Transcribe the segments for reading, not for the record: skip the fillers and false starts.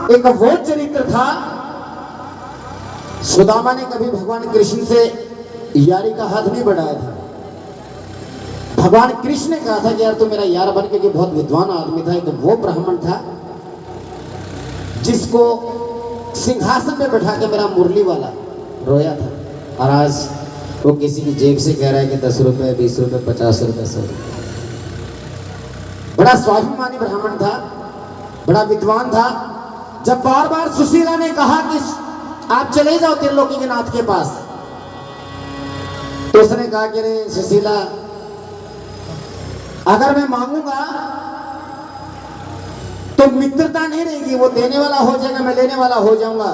एक वो चरित्र था। सुदामा ने कभी भगवान कृष्ण से यारी का हाथ नहीं बढ़ाया था। भगवान कृष्ण ने कहा था कि यार तू मेरा यार बन के, बहुत विद्वान आदमी था। एक वो ब्राह्मण था जिसको सिंहासन पे बैठा के मेरा मुरली वाला रोया था, और आज वो किसी की जेब से कह रहा है कि 10 रुपए 20 रुपए 50 रुपए 100 रुपए। बड़ा स्वाभिमानी ब्राह्मण था, बड़ा विद्वान था। जब बार बार सुशीला ने कहा कि आप चले जाओ त्रिलोकी के नाथ के पास, तो उसने कहा कि रे सुशीला, अगर मैं मांगूंगा तो मित्रता नहीं रहेगी, वो देने वाला हो जाएगा, मैं लेने वाला हो जाऊंगा,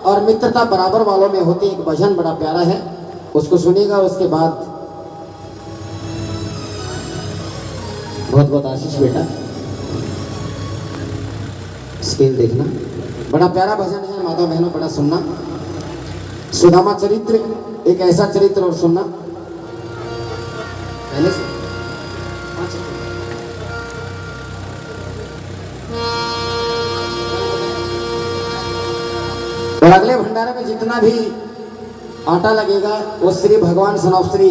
और मित्रता बराबर वालों में होती है। एक भजन बड़ा प्यारा है, उसको सुनिएगा, उसके बाद बहुत बहुत आशीष बेटा, स्केल देखना। बड़ा प्यारा भजन है, माता बहनों बड़ा सुनना। सुदामा चरित्र एक ऐसा चरित्र, और सुनना पहले से। और अगले भंडारे में जितना भी आटा लगेगा वो श्री भगवान सनॉफ श्री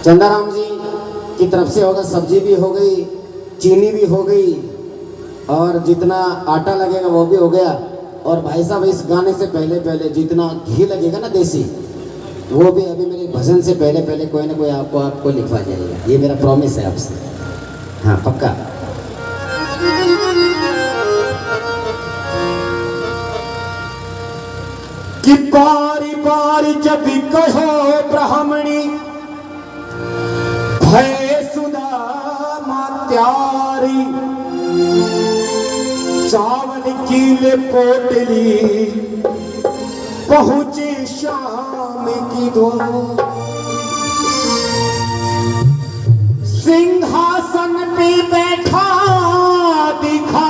चंदाराम जी की तरफ से होगा। सब्जी भी हो गई, चीनी भी हो गई, और जितना आटा लगेगा वो भी हो गया। और भाई साहब, इस गाने से पहले पहले जितना घी लगेगा ना देसी, वो भी अभी मेरे भजन से पहले पहले कोई ना कोई आपको लिखवा जाएगा। ये मेरा प्रॉमिस है आपसे, हाँ पक्का। कि बारी बारी जब कहो ब्राह्मणी भय सुदामा त्यारी, चावल की ले पोटली पहुंचे शाम की दो, सिंहासन पे बैठा दिखा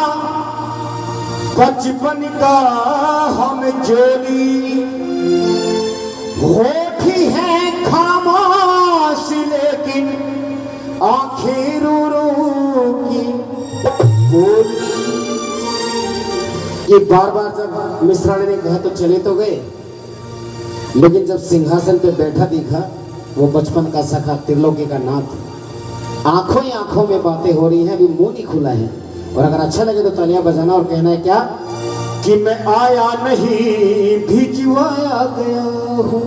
बचपन का हम जोली, होठी है खामोश लेकिन आंखें रो रो की बोली। ये बार बार जब मिश्राणी ने कहा तो चले तो गए, लेकिन जब सिंहासन पे बैठा दिखा वो बचपन का सखा त्रिलोकी का नाथ। आंखों ही आंखों में बातें हो रही हैं, अभी मुंह नहीं खुला है। और अगर अच्छा लगे तो तालियां बजाना और कहना है क्या कि मैं आया नहीं भिजवाया गया हूँ,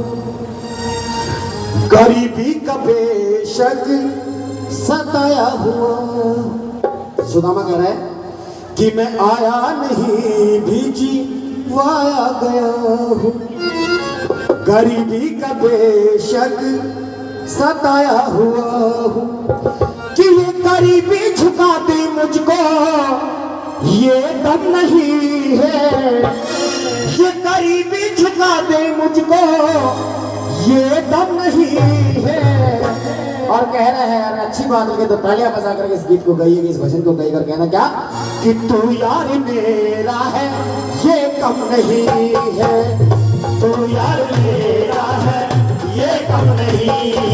गरीबी का बेशक सताया हुआ। सुदामा कह रहा है कि मैं आया नहीं भिजवाया गया हूँ, गरीबी का बेशक सताया हुआ हूँ, कि ये गरीबी झुका दे मुझको ये दम नहीं है, ये गरीबी झुका दे मुझको ये दम नहीं है। और कह रहा है यार अच्छी बात लगे तो तालियां बजा करके इस गीत को गाइएगा, इस भजन को गाइएगा। कहना क्या कि तू यार मेरा है ये कम नहीं है, तू यार मेरा है ये कम नहीं है,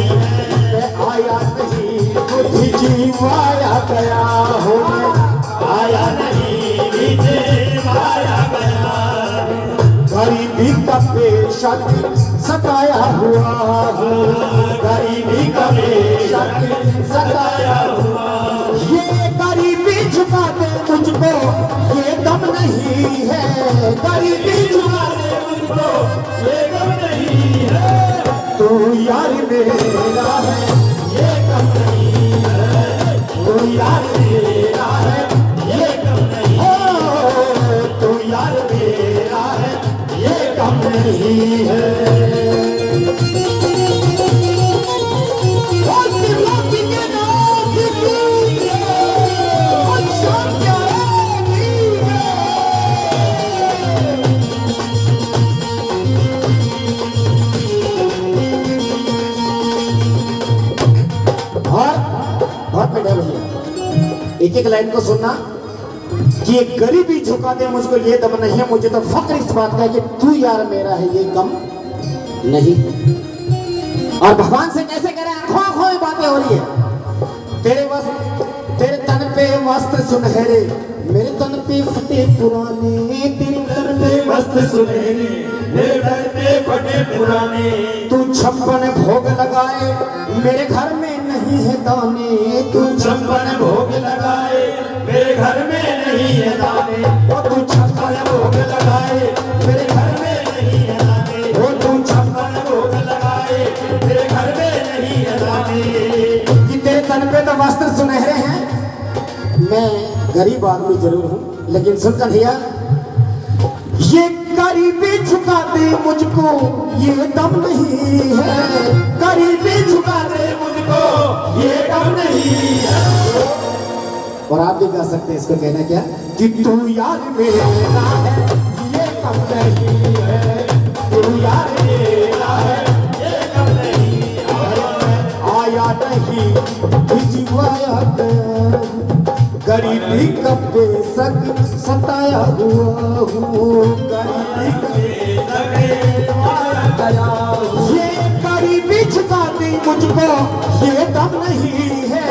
मैं आया नहीं भिजवाया गया हूँ, आया नहीं भिजवाया गया, गरीबी का बेशक सताया हुआ हूँ, गरीबी का बेशक सताया हुआ, ये गरीबी झुका दे मुझको ये दम नहीं है, गरीबी झुका दे मुझको ये दम नहीं है, तू यार मेरा है ये कम नहीं है, तू यार मेरा है ये कम नहीं है, तू यार मेरा है ये कम नहीं है। एक एक लाइन को सुनना कि ये गरीबी झुका दे मुझको ये दम नहीं है, मुझे तो फक्र इस बात का है कि तू यार मेरा है ये कम नहीं। और भगवान से कैसे कह रहे हैं, आंखों आंखों में बातें हो रही है। तेरे तन पे वस्त्र सुनहरे मेरे तन पे फटे पुराने, तेरे तन पे मस्त सुनहरे मेरे घर पे फटे पुराने। तू 56 भोग लगाए मेरे घर में नहीं है दाने, तू 56 भोग लगाए मेरे घर में नहीं है दाने। ओ तू 56 भोग लगाए मेरे घर में नहीं है दाने। ओ तू 56 भोग लगाए मेरे घर में नहीं है दाने। कि तेरे तन पे तो वस्त्र सुनहरे हैं। मैं गरीब आदमी जरूर हूँ, लेकिन सुन कन्हैया, ये गरीबी झुका दे मुझको ये दम नहीं है, गरीबी झुका दे मुझको ये कम नहीं है। और आप भी गा सकते हैं इसको, कहना क्या कि तू यार मेरा है ये कम नहीं है, तू यार मेरा है ये कम नहीं है। आया नहीं भिजवाया गया, गरीबी का बेशक सताया हुआ हूँ, गरीबी का गया ये गरीबी झुका दे मुझको ये दम नहीं है,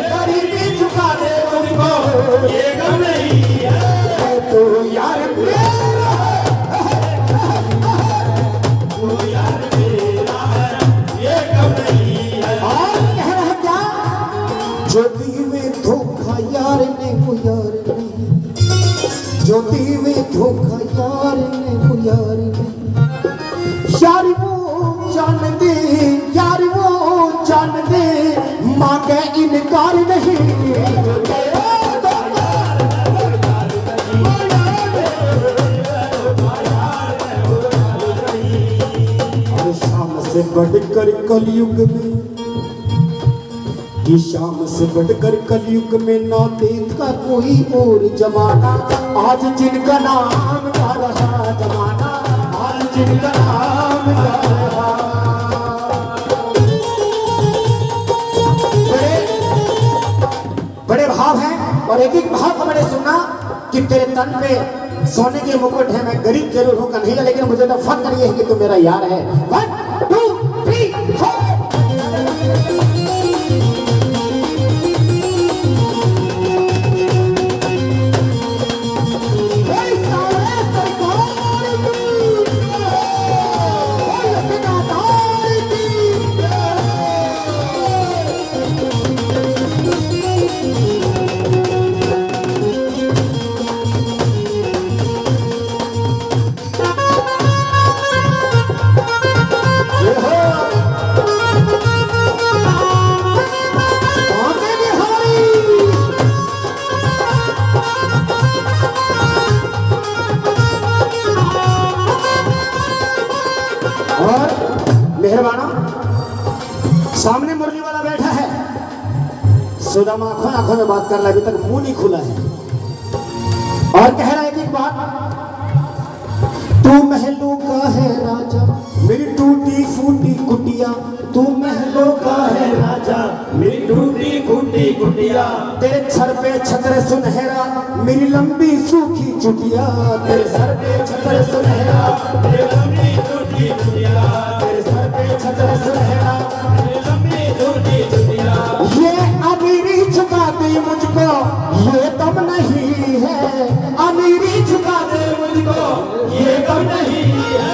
गरीबी झुका दे मुझको ये कम नहीं है। तो यार मेरा तू यार मेरा है ये कम नहीं है। और कह रहा क्या, जो दीवे धोखा यार ने वो यार नहीं, जो दीवे धोखा यार ने वो यार नहीं, यार वो जान दे, यार वो जान दे, मांगे इनकार नहीं। और शाम से बढ़कर कलयुग में, कि शाम से बढ़कर कलयुग में ना देखा कोई और जमाना, आज जिनका नाम गा रहा जमाना, आज जिनका नाम गा रहा। बड़े भाव हैं, और एक एक भाव को मैंने सुना कि तेरे तन पे सोने के मुकुट है, मैं गरीब जरूर हूँ कन्हैया, लेकिन मुझे तो फख्र ये है कि तू मेरा यार है। 1 2 3 4 मेहरबाना, सामने मुरली वाला बैठा है, सुदामा आंखों आंखों में बात कर रहा है, अभी तक मुंह नहीं खुला है, और कह रहा है कि एक बात, तू महलों का है राजा मेरी टूटी फूटी कुटिया, तू महलों का है राजा मेरी टूटी फूटी कुटिया। तेरे सर पे छत्र सुनहरा मेरी लंबी सूखी चुटिया, तेरे सर पे छत्र सुनहरा मेरी लंबी टूटी कुटिया। तेरे सर पे छत्र सुनहरा मेरी लंबी टूटी कुटिया। ये अमीरी झुका दे मुझको ये दम नहीं है, अमीरी झुका दे मुझको ये कम नहीं है।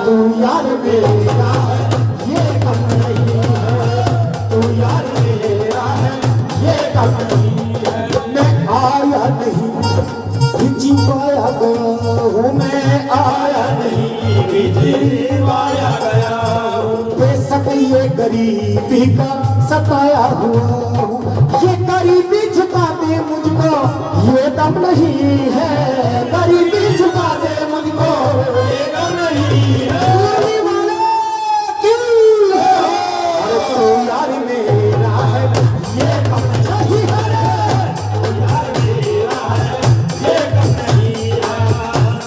तू यार मेरा है ये कम नहीं है, तू यार मेरा है ये कम नहीं है। मैं आया नहीं भिजवाया गया हूँ, मैं आया नहीं भिजवाया गया हूँ। बेशक ये गरीबी का सताया हुआ हूँ, ये गरीबी झुका दे मुझको ये दम नहीं है, गरीबी झुका दे मुझको ये कम नहीं है। मुरली वाले की। अरे तू यार मेरा है ये कम नहीं है, तू यार मेरा है ये कम नहीं है।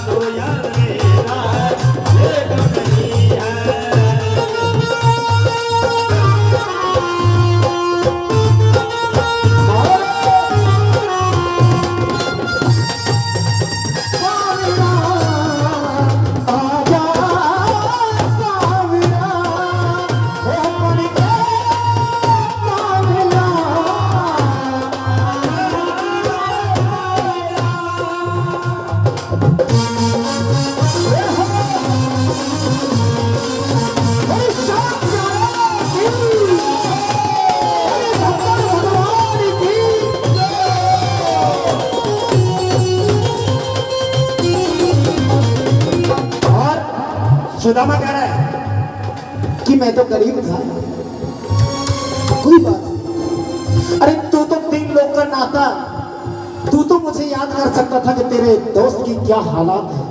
तू यार मेरा है ये कम नहीं है। आ सुदामा कह रहा है कि मैं तो गरीब था, कोई बात नहीं। अरे तू तो 3 लोग का नाता, तू तो मुझे याद कर सकता था कि तेरे दोस्त की क्या हालात है।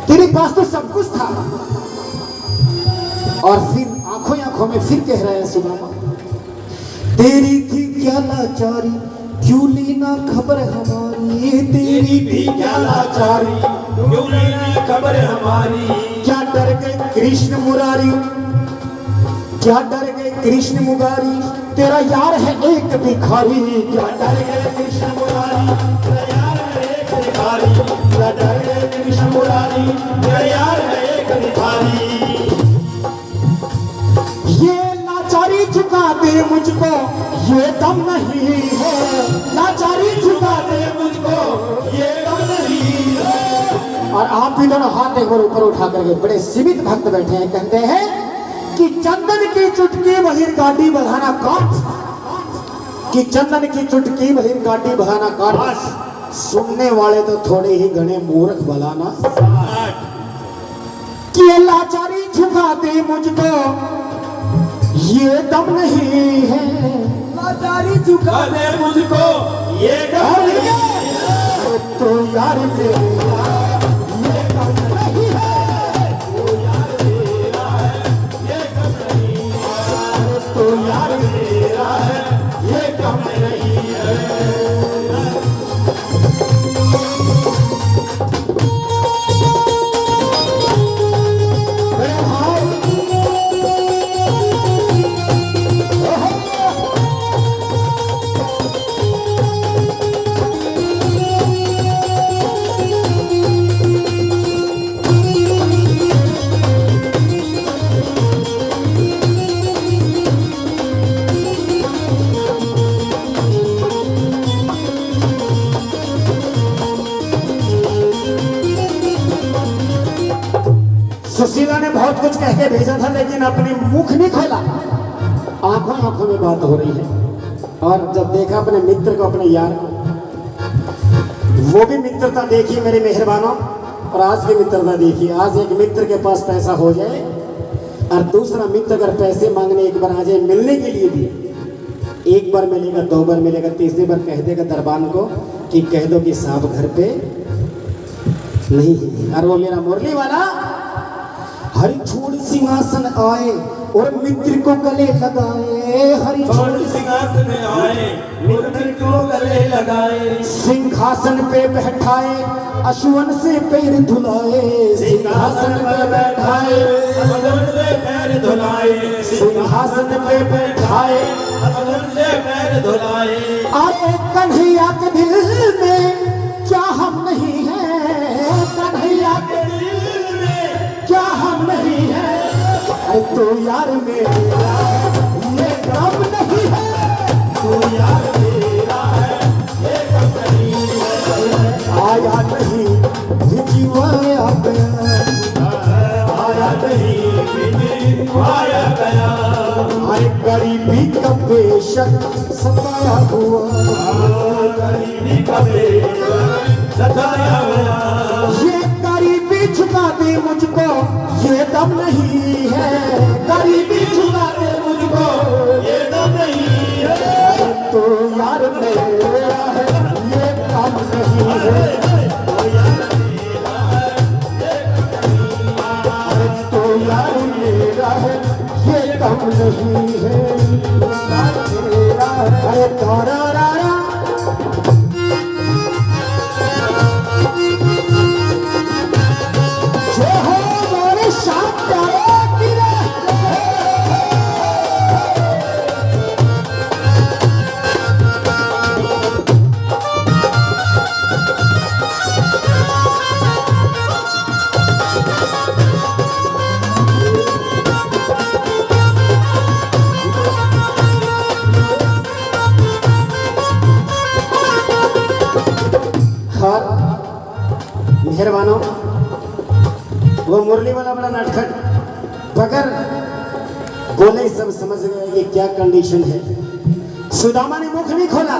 तेरे पास तो सब कुछ था। और फिर आंखों आंखों में फिर कह रहा है सुदामा, तेरी थी क्या लाचारी, क्यों ली ना खबर हमारी, तेरी भी क्या लाचारी, क्यों लेना खबर हमारी। क्या डर गए कृष्ण मुरारी, क्या डर गए कृष्ण मुरारी, तेरा यार है एक भिखारी, क्या डर गए कृष्ण मुरारी, तेरा यार है एक भिखारी, क्या डर गए कृष्ण मुरारी। तेरा यार है एक भिखारी। ये लाचारी झुका दे मुझको, ये दम नहीं है, लाचारी झुका दे मुझको, ये दम नहीं है। और आप भी दोनों हाथ एक बार ऊपर उठा करके बड़े सीमित भक्त बैठे हैं। कहते हैं कि चंदन की चुटकी बहिर गाड़ी बढ़ाना काट, कि चंदन की चुटकी बहिर गाड़ी बढ़ाना काट। सुनने वाले तो थोड़े ही गणे मूर्ख बलाना, कि ये लाचारी झुका दे मुझको, ये दम नहीं है, लाचारी झुका दे मुझको, ये दम नहीं है। तो यार मेरा ये दम नहीं है, तो यार मेरा है, ये दम नहीं है। तो यार मेरा है, ये दम नहीं है। मेरे भाई सुशीला ने बहुत कुछ कह के भेजा था, लेकिन अपनी मुख नहीं खोला। आंखों आंखों में बात हो रही है। और जब देखा अपने मित्र को, अपने यार को, वो भी मित्रता देखी मेरे मेहरबानों। और आज की मित्रता देखी। आज एक मित्र के पास पैसा हो जाए और दूसरा मित्र अगर पैसे मांगने एक बार आ जाए मिलने के लिए भी, एक बार मिलेगा, 2 बार मिलेगा, तीसरी बार कह देगा दरबान को कि कह दो कि साहब घर पे नहीं है। और वो मेरा मुरली वाला हरि छोड़ सिंहासन आए और मित्र को गले लगाए, हरि छोड़ सिंहासन आए, मित्र को गले लगाए। सिंहासन पे बैठाए, अश्वन से पैर धुलाए, सिंहासन पे बैठाए, अश्वन से पैर धुलाए। सिंहासन पे बैठाए, अश्वन से पैर धुलाए। अरे कन्हैया के दिल में क्या हम नहीं है, कन्हैया के दिल में क्या हम नहीं है। अरे तो यार मेरा ये काम नहीं है, तो यार मेरा है, ये कम नहीं है। आया नहीं भिजवाया गया, आया नहीं भिजवाया गया। अरे गरीबी का बेशक सताया हुआ, गरीबी का बेशक सताया हुआ। ये गरीबी झुका दे मुझको, ये दम नहीं है, गरीबी झुका दे मुझको, ये दम नहीं है। तो यार मेरा है ये काम नहीं है, तो यार मेरा है, ये कम नहीं है। तो यार मेरा है ये काम नहीं है, यार मेरा है। अरे तारा रारा जो हो मोरे शाम प्यारे मेहरबानो, वो मुरली वाला बड़ा नटखट बगैर बोले सब समझ गए कि क्या कंडीशन है। सुदामा ने मुख नहीं खोला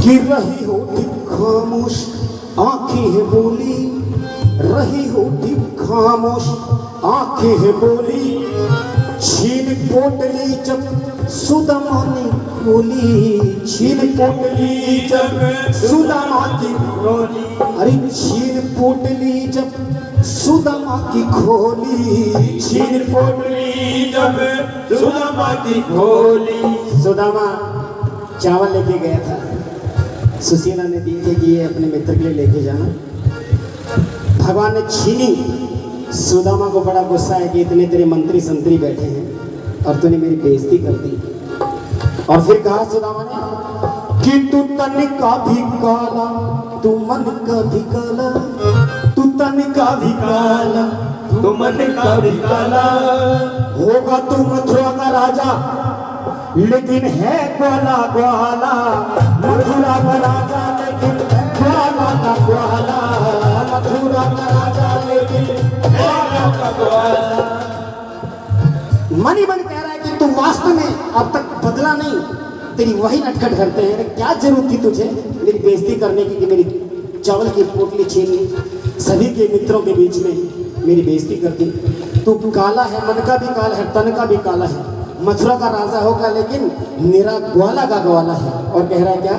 कि रही हो खामोश, आंखें है बोली, रही हो खामोश, आंखें है बोली, छीन पोटली जब सुदामा ने खोली, छीन पोटली जब सुदामा की खोली, अरे छीन पोटली जब सुदामा की खोली, छीन पोटली जब सुदामा की खोली। सुदामा चावल लेके गया था, सुशीला ने दिए थे कि ये अपने मित्र के लिए लेके जाना। भगवान ने छीनी। सुदामा को बड़ा गुस्सा है कि इतने तेरे मंत्री संतरी बैठे हैं और तूने मेरी बेइज्जती कर दी। और फिर कहा सुदामा ने कि तू तन का भी काला, तू मन का भी काला, तू तन का भी काला, तू मन का भी काला, होगा तू मथुरा का राजा लेकिन है ग्वाला ग्वाला, मथुरा का राजा लेकिन ग्वाला का ग्वाला, मथुरा का राजा लेकिन ग्वाला का ग्वाला। मन ही मन कह रहा है कि तू वास्तव में अब तक बदला नहीं, तेरी वही नटखट करते हैं। क्या जरूरत थी तुझे मेरी बेइज्जती करने की कि मेरी चावल की पोटली छीन ली, सभी के मित्रों के बीच में मेरी बेइज्जती कर दी। तू काला है, मन का भी काला है, तन का भी काला है, मथुरा का राजा होगा लेकिन मेरा ग्वाला का ग्वाला है। और कह रहा है क्या,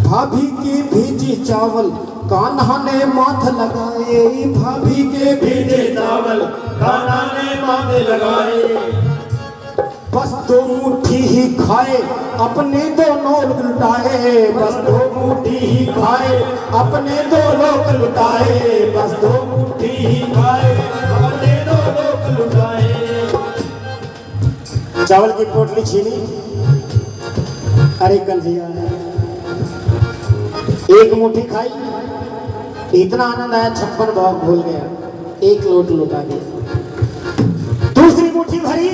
भाभी की भीजी चावल कान्हा ने माथ लगाए, भाभी के भीजे चावल कान्हा ने माथे लगाए, बस दो मुट्ठी ही खाए अपने दो लोग लुटाए, बस दो मुट्ठी ही खाए अपने दो लोग लुटाए, बस दो मुट्ठी ही खाए अपने दो लोग लुटाए। चावल की पोटली छीनी। अरे कन्हैया, एक मुट्ठी खाई, इतना आनंद आया 56 भोग भूल गया, एक लोट लुटा दिया। दूसरी मुट्ठी भरी,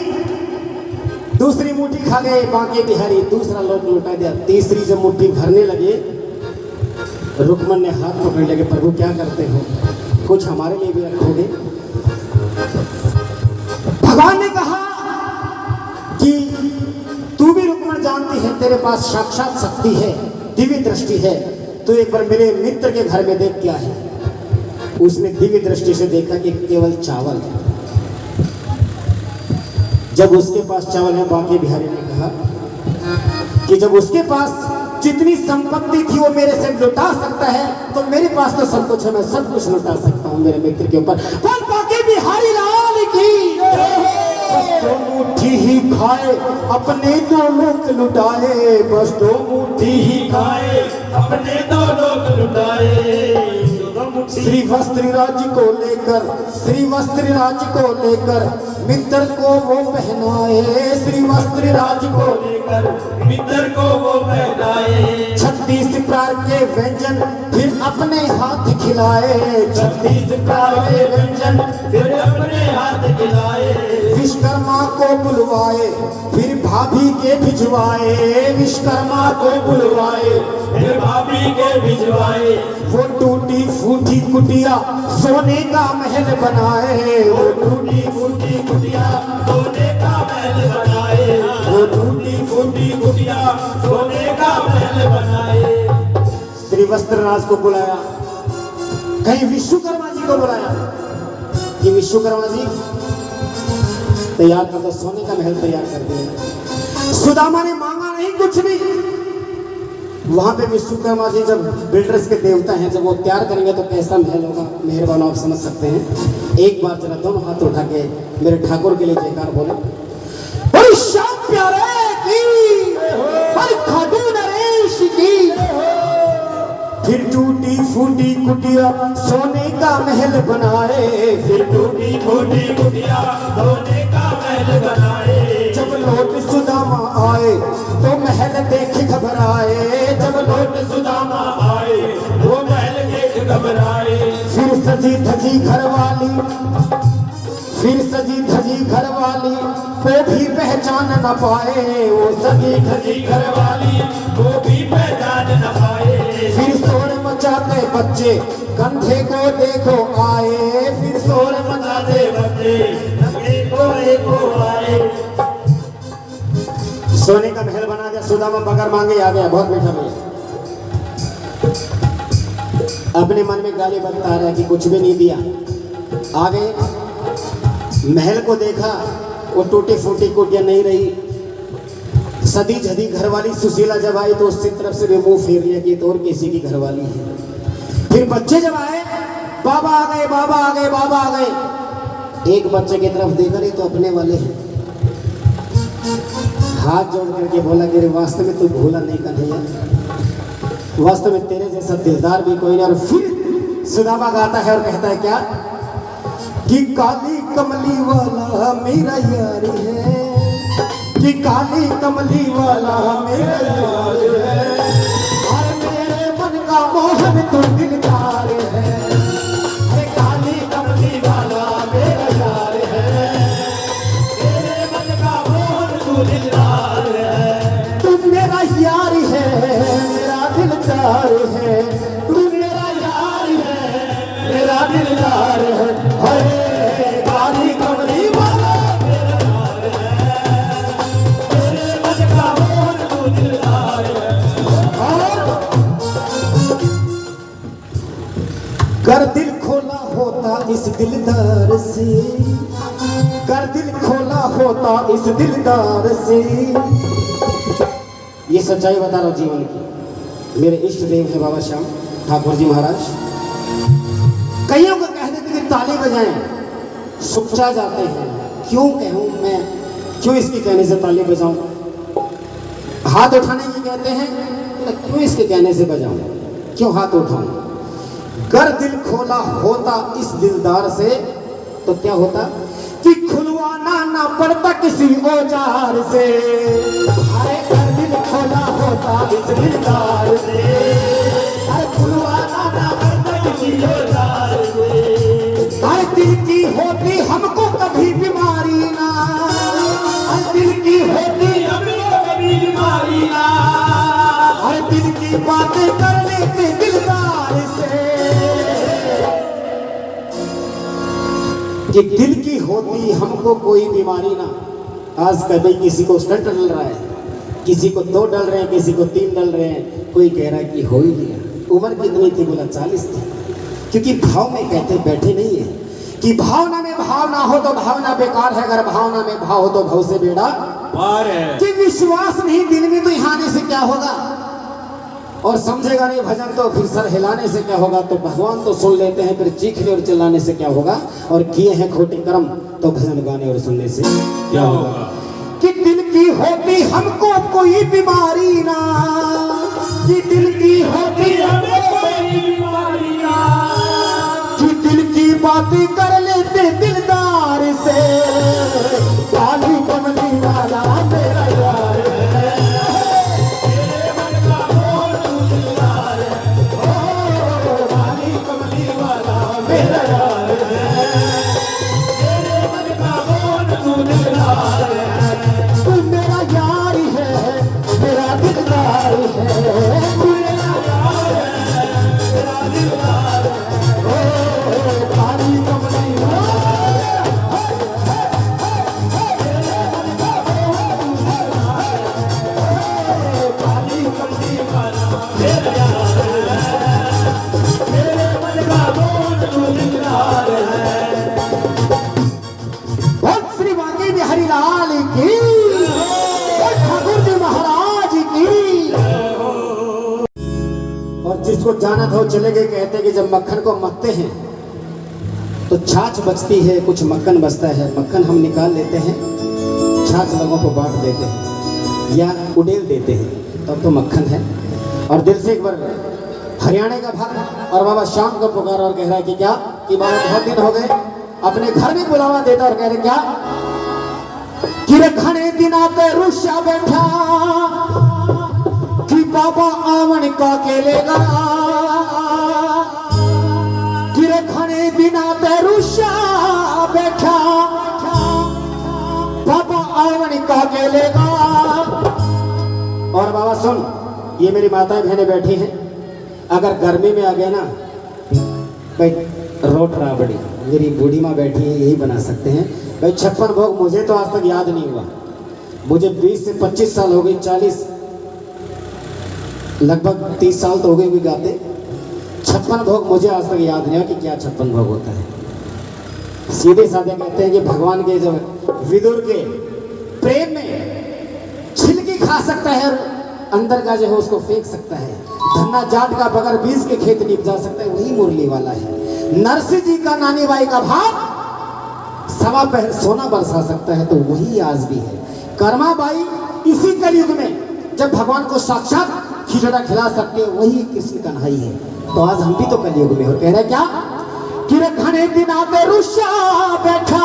दूसरी मुट्ठी खा गए बांके बिहारी, दूसरा लोट लुटा दिया। तीसरी जब मुट्ठी भरने लगे, रुक्मन ने हाथ पकड़ लगे, प्रभु क्या करते हो, कुछ हमारे लिए भी रखोगे। भगवान ने कहा कि तू भी रुक्मन जानती है, तेरे पास साक्षात शक्ति है, दिव्य दृष्टि है, तो एक बार मेरे मित्र के घर में देख क्या है। उसने दिव्य दृष्टि से देखा कि केवल चावल है। जब उसके पास चावल है, बांके बिहारी ने कहा कि जब उसके पास जितनी संपत्ति थी वो मेरे से लुटा सकता है, तो मेरे पास तो सब कुछ है, मैं सब कुछ लुटा सकता हूँ मेरे मित्र के ऊपर। बोल बांके बिहारी लाल की। बस दो मुट्ठी ही खाए अपने दो लोग लुटाए, बस दो मुट्ठी ही खाए अपने दो लोग लुटाए। श्री वस्त्रराज को लेकर, श्री वस्त्रराज को लेकर मित्र को वो पहनाए, श्री वस्त्रराज को लेकर मित्र को वो पहनाए। 36 प्रकार के व्यंजन फिर अपने हाथ खिलाए, 36 प्रकार के व्यंजन फिर अपने हाथ खिलाए। विश्वकर्मा को बुलवाए फिर भाभी के भिजवाए, विश्वकर्मा को बुलवाए फिर भाभी के भिजवाए। वो टूटी फूटी कुटिया सोने का महल बनाए, वो टूटी फूटी कुटिया सोने का महल बनाए, वो टूटी फूटी कुटिया सोने का महल बनाए। श्री वस्त्रराज को बुलाया, कहीं विश्वकर्मा जी को बुलाया कि विश्वकर्मा जी तैयार कर दो, सोने का महल तैयार कर दिया। सुदामा ने मांगा नहीं कुछ भी। वहां पे विश्वकर्मा जी जब बिल्डर्स के देवता हैं, जब वो तैयार करेंगे तो कैसा महल होगा, मेहरबान आप समझ सकते हैं। एक बार जरा दोनों हाथ उठा के मेरे ठाकुर के लिए जयकार बोले। बड़ी शान प्यारे की, बड़ी खाटू नरेश की। फिर टूटी फूटी कुटिया सोने का महल बनाए, फिर टूटी फूटी कुटिया सोने का महल बनाए। जब लौट सुदामा आए तो महल देख घबराए, जब लौट सुदामा आए वो महल देख घबराए। फिर सजी धजी घरवाली, फिर सजी धजी घरवाली वो भी पहचान न पाए, वो सजी धजी घरवाली वो भी पहचान न पाए। फिर शोर मचाते बच्चे कंधे को देखो आए, फिर शोर मचा दे बच्चे नंगे घोड़े को आए। सोने का महल बना दिया, सुदामा बगर मांगे आ गया, बहुत मीठा भैया। अपने मन में गाली बकता रहा कि कुछ भी नहीं दिया। आगे महल को देखा, वो टूटी फूटी कुटिया नहीं रही। सदी झदी घरवाली सुशीला जब आई तो उसकी तरफ से भी मुंह फेर लिया कि तो और किसी की घरवाली है। फिर बच्चे जब आए, बाबा आ गए, बाबा आ गए, बाबा आ गए। एक बच्चे की तरफ देखा नहीं तो अपने वाले हैं। हाथ जोड़ करके बोला कि वास्तव में तू भूला नहीं कन्हैया, वास्तव में तेरे जैसा दिलदार भी कोई नहीं। और फिर सुदामा गाता है और कहता है क्या कि काली कमली वाला मेरा यार है, कि काली कमली वाला मेरा यार है, और मेरे मन का मोहन तू दिलदार है। अरे काली कमली वाला मेरा यार है, तेरे मन का मोहन तू दिलदार है। तू मेरा यार है, मेरा दिलदार है, तू मेरा यार है, मेरा दिलदार है। अरे काली कमली वाला मेरा यार है, तेरे मन का मोहन तू दिलदार है। कर दिल खोला होता इस दिलदार से, कर दिल खोला होता इस दिलदार से। ये सच्चाई बता रहा हूँ जीवन की। मेरे इष्ट देव है बाबा श्याम ठाकुर जी महाराज। कईयों को कह देते कि ताली बजाएं, सुखचा जाते हैं। क्यों कहूँ मैं, क्यों इसके कहने से ताली बजाऊं? हाथ उठाने की कहते हैं, तो क्यों इसके कहने से बजाऊं? क्यों हाथ उठाऊं? कर दिल खोला होता इस दिलदार से तो क्या होता कि खुलवाना ना पड़ता किसी औजार से। अरे कर दिल खोला होता इस दिलदार से, अरे खुलवाना ना पड़ता किसी औजार से। अरे दिल की होती हमको कभी बीमारी ना, अरे दिल की होती हमको कभी बीमारी ना, अरे दिल की बातें कर लेते दिलदार से। कि दिल की होती हमको कोई बीमारी ना। आज कभी किसी को स्टंट डल रहा है, किसी को 2 डल रहे हैं, किसी को 3 डल रहे हैं, कोई कह रहा है कि हो ही लिया। उम्र कितनी थी? बोला 40 थी। क्योंकि भाव में कहते बैठे नहीं है कि भावना में भाव ना हो तो भावना बेकार है, अगर भावना में भाव हो तो भाव से बेड़ा पार है। कि विश्वास नहीं दिल में तो यहाँ आने से क्या होगा, और समझेगा नहीं भजन तो फिर सर हिलाने से क्या होगा। तो भगवान तो सुन लेते हैं, फिर चीखने और चिल्लाने से क्या होगा, और किए हैं खोटे कर्म तो भजन गाने और सुनने से क्या होगा। कि दिल की होती हमको कोई बीमारी ना, कि दिल की होती हमको कोई बीमारी ना, कि दिल की बातें कर लेते दिलदार से। काली कमली वाला मेरा यार है, तेरे मन का मोहन तू दिलदार है। काली कमली वाला मेरा यार है, तेरे मन का मोहन तू दिलदार है। तू मेरा यार है, मेरा दिलदार है, तू मेरा यार है, मेरा दिलदार है। काली कमली वाला काली कमली वाला मेरा यार है, तेरे मन का मोहन तू दिलदार है। भक्त श्री वाकई बिहारी लाल की, ठाकुर जी महाराज की। और जिसको जाना था वो चले गए। कहते कि जब मक्खन को मथते हैं तो छाछ बचती है, कुछ मक्खन बचता है। मक्खन हम निकाल लेते हैं, छाछ लोगों को बांट देते हैं या उड़ेल देते हैं, तब तो मक्खन है। और दिल से एक बार हरियाणा का भक्त और बाबा श्याम को पुकारा और कह रहा है कि क्या कि बाबा बहुत दिन हो गए, अपने घर में बुलावा देता और कह रहे क्या कि रखने दिना पे रुष्या बैठा कि बाबा आवन का केलेगा, कि रखने दिना पे रुष्या बैठा बाबा आवन का केलेगा। और बाबा सुन, ये मेरी माताएं बहनें बैठी हैं, अगर गर्मी में आ गए ना भाई रोट राबड़ी मेरी बूढ़ी माँ बैठी है, यही बना सकते हैं भाई। 56 भोग मुझे तो आज तक याद नहीं हुआ। मुझे 20 से 25 साल हो गई, 40 लगभग 30 साल तो हो गए भी गाते। 56 भोग मुझे आज तक याद नहीं हुआ कि क्या 56 भोग होता है। सीधे साधे कहते हैं कि भगवान के जो विदुर के प्रेम में छिलकी खा सकता है और अंदर का जो है उसको फेंक सकता है। धन्ना जाट का बगैर बीज के खेत नहीं उपजा सकता है, वही मुरली वाला है। नरसिंह जी का नानी बाई का भाग सवा पहर सोना बरसा सकता है, तो वही आज भी है। कर्मा बाई इसी कलयुग में जब भगवान को साक्षात खिचड़ा खिला सकते हैं, वही कृष्ण कन्हई है। तो आज हम भी तो कलयुग में हो। कह रहे क्या कि घने दिन आते रुष्या बैठा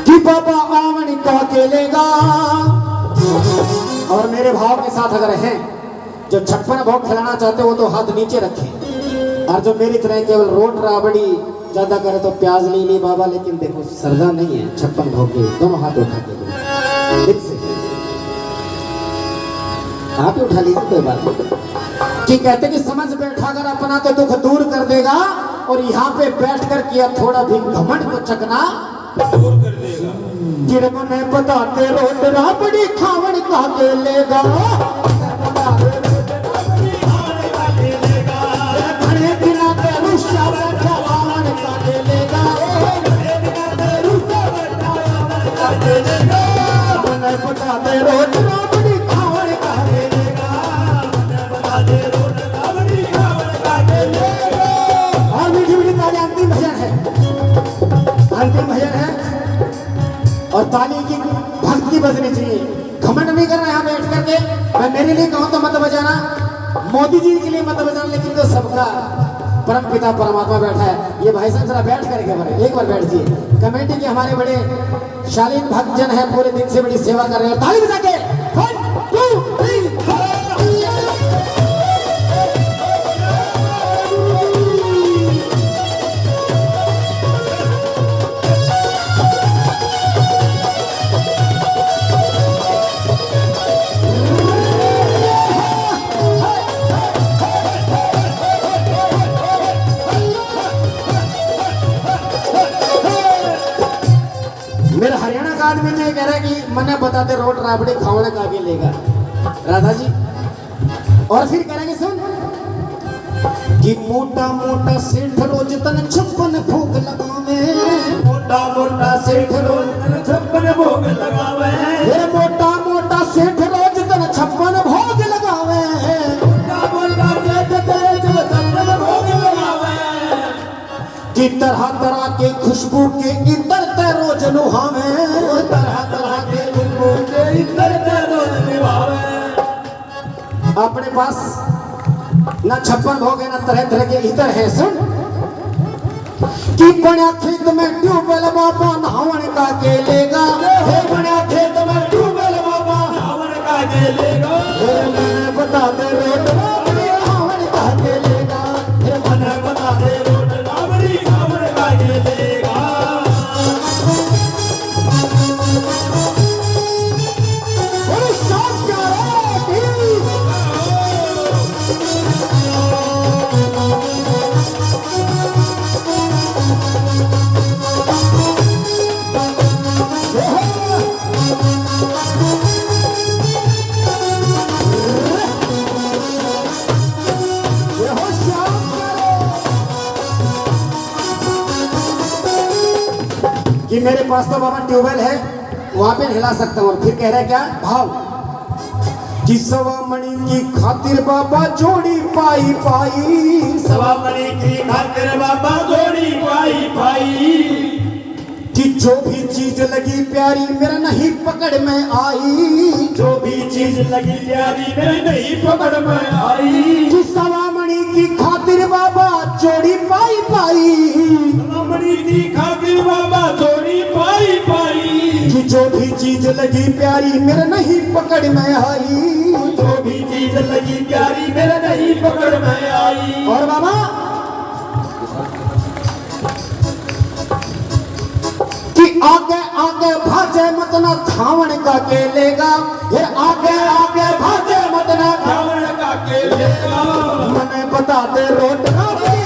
कि बाबा आवन का अकेलेगा। और मेरे भाव के साथ अगर हैं जो 56 भोग खिलाना चाहते हो तो हाथ नीचे रखें, और जो मेरी तरह केवल रोट राबड़ी ज्यादा करे तो प्याज ले ली बाबा। लेकिन देखो श्रद्धा नहीं है 56 भोग की, दोनों हाथ उठा के दो दिल से, हाथ उठा लीजिए, कोई बात नहीं। कि कहते कि समझ बैठा अगर अपना तो दुख दूर कर देगा, और यहाँ पे बैठ कर किया थोड़ा भी घमंड को चकना दूर कर देगा। गिरम में बताते रोट राबड़ी खावन का के लेगा। घने दिना पे रुष्या बैठा आवन का के लेगा। मन बताते रोट राबड़ी खावन का के लेगा। और मीठी मीठी ताली, अंतिम भजन है, अंतिम भजन है। और ताली की भक्ति बजनी चाहिए। घमंड नहीं करना यहाँ बैठ करके। मैं मेरे लिए कहूँ तो मत बजाना, मोदी जी के लिए मत बजाना, लेकिन जो सबका परम पिता परमात्मा बैठा है, ये भाई साहब जरा बैठ करके बने, एक बार बैठ जाइए। कमेटी के हमारे बड़े शालीन भक्तजन है, पूरे दिन से बड़ी सेवा कर रहे हैं। ताली बजा के 1 2 3 मेरा हरियाणा का आदमी तो ये कह रहा है कि मने बताते रोट राबड़ी खावने का भी लेगा राधा जी। और फिर कह रहा है कि सुन कि मोटा मोटा सेठ रोज तन 56 भोग लगावे। मोटा मोटा सेठ रोज तन 56 भोग लगावे। ये मोटा मोटा सेठ रोज तन 56 भोग लगावे। मोटा मोटा सेठ रोज 56 भोग लगावे। कि तरह तरह के खुशबू के इतर ते रोज नुहावे। तरह तरह के खुशबू के इतर ते रोज निभावे। अपने पास ना 56 भोग है, ना तरह तरह के इतर है। सुन कि बड़ा खेत में ट्यूबवेल बाबा नहावन का के लेगा। हे बड़ा खेत में ट्यूबवेल बाबा नहावन का के लेगा। मैंने बता दे रोट राबड़ी नहावन का के लेगा। हे मैंने बता दे रोट राबड़ी नहावन का के लेगा। बड़ी शान क्या है कि मेरे पास तो बाबा ट्यूबवेल है, वहां पे हिला सकता हूँ। और फिर कह रहा है क्या भाव कि सवा मणि की खातिर बाबा जोड़ी पाई पाई। सवा मणि की खातिर बाबा जोड़ी पाई पाई। कि जो भी चीज लगी प्यारी मेरा नहीं पकड़ में आई। जो भी चीज लगी प्यारी मेरे नहीं पकड़ में आई। कि सवा मणि की खातिर बाबा जोड़ी पाई पाई। सवा मणि की खातिर बाबा जोड़ी पाई पाई। कि जो भी चीज लगी प्यारी मेरे नहीं पकड़ में आई। जो भी चीज लगी प्यारी मेरे नहीं पकड़ में आई। और बाबा कि आगे आगे भाजे मत ना धावण का के लेगा। ये आगे आगे भाजे मत ना रावण का के लेगा। मने बता दे रोट राबड़ी